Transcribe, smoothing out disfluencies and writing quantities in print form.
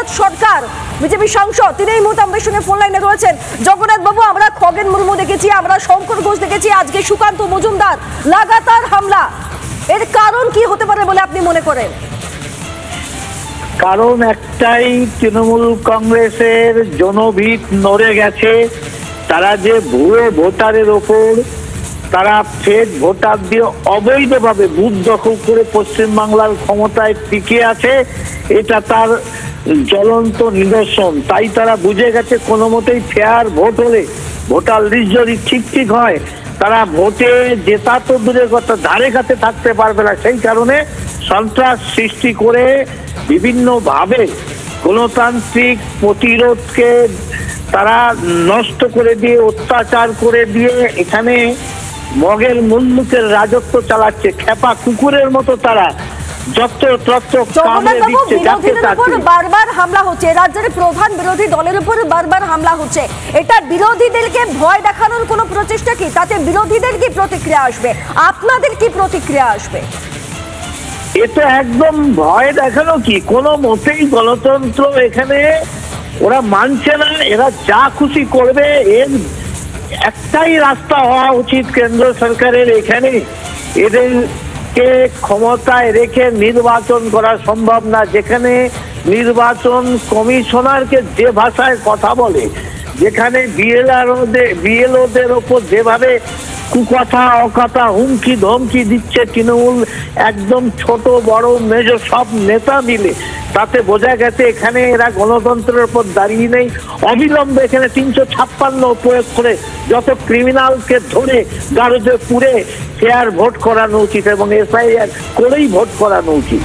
জগন্নাথ সরকার BJP সাংসদ, তিনি এই মুহূর্তে আমাদের সঙ্গে ফোন লাইনে রয়েছেন। জগন্নাথ বাবু, আমরা খগেন মুর্মু দেখেছি, আমরা শঙ্কর ঘোষ দেখেছি, আজকে সুকান্ত মজুমদার, লাগাতার হামলা। এর কারণ কি হতে পারে বলে আপনি মনে করেন? কারণ একটাই, তৃণমূল কংগ্রেসের জনভিত নড়ে গেছে। তারা যে ভুয়ো ভোটারের ওপর তারা ফেক ভোটার দিয়ে অবৈধভাবে বুথ দখল করে পশ্চিমবাংলার ক্ষমতায় টিকে আছে, এটা তার জ্বলন্ত নিদর্শন। তাই তারা বুঝে গেছে কোনো মতেই ফেয়ার ভোট হলে, ভোটার লিস্ট যদি ঠিক হয়, তারা ভোটে জেতা তো দূরের কথা, ধারে কাছে থাকতে পারবে না। সেই কারণে সন্ত্রাস সৃষ্টি করে বিভিন্নভাবে গণতান্ত্রিক প্রতিরোধকে তারা নষ্ট করে দিয়ে, অত্যাচার করে দিয়ে এখানে মগের মুল্লুকের রাজত্ব চালাচ্ছে। খেপা কুকুরের মতো তারা বারবার হামলা হচ্ছে, রাজ্যের প্রধান বিরোধী দলের উপর বারবার হামলা হচ্ছে। এটা বিরোধীদেরকে ভয় দেখানোর কোনো প্রচেষ্টা কি? তাতে বিরোধীদের কি প্রতিক্রিয়া আসবে, আপনাদের কি প্রতিক্রিয়া আসবে? এটা একদম ভয় দেখানো কি, কোনো মতেই গণতন্ত্র এখানে ওরা মানছে না। এরা যা খুশি করবে। এর একটাই রাস্তা হওয়া উচিত কেন্দ্র সরকারের, এখানে এদেরকে ক্ষমতায় রেখে নির্বাচন করা সম্ভব না। যেখানে নির্বাচন কমিশনারকে যে ভাষায় কথা বলে, যেখানে বিএলওদের ওপর যেভাবে কুকথা অকথা হুমকি ধমকি দিচ্ছে তৃণমূল, একদম ছোট বড় মেজ সব নেতা মিলে, তাতে বোঝা গেছে এখানে এরা গণতন্ত্রের উপর দাঁড়িয়ে নেই। অবিলম্বে এখানে 356 প্রয়োগ করে যত ক্রিমিনালকে ধরে গারদে পুরে ফেয়ার ভোট করানো উচিত এবং এসআইআর করেই ভোট করানো উচিত।